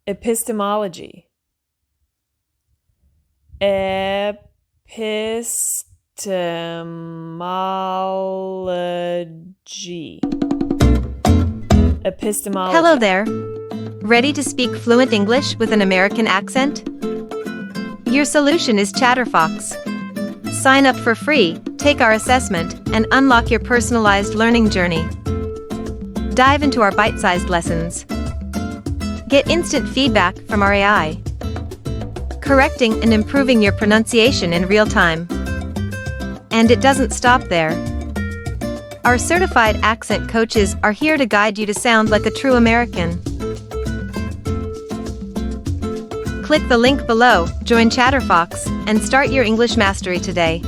Epistemology. Epistemology. Epistemology. Hello there. Ready to speak fluent English with an American accent? Your solution is ChatterFox. Sign up for free, take our assessment, and unlock your personalized learning journey. Dive into our bite-sized lessons. Get instant feedback from our AI, correcting and improving your pronunciation in real time. And it doesn't stop there. Our certified accent coaches are here to guide you to sound like a true American. Click the link below, join ChatterFox, and start your English mastery today.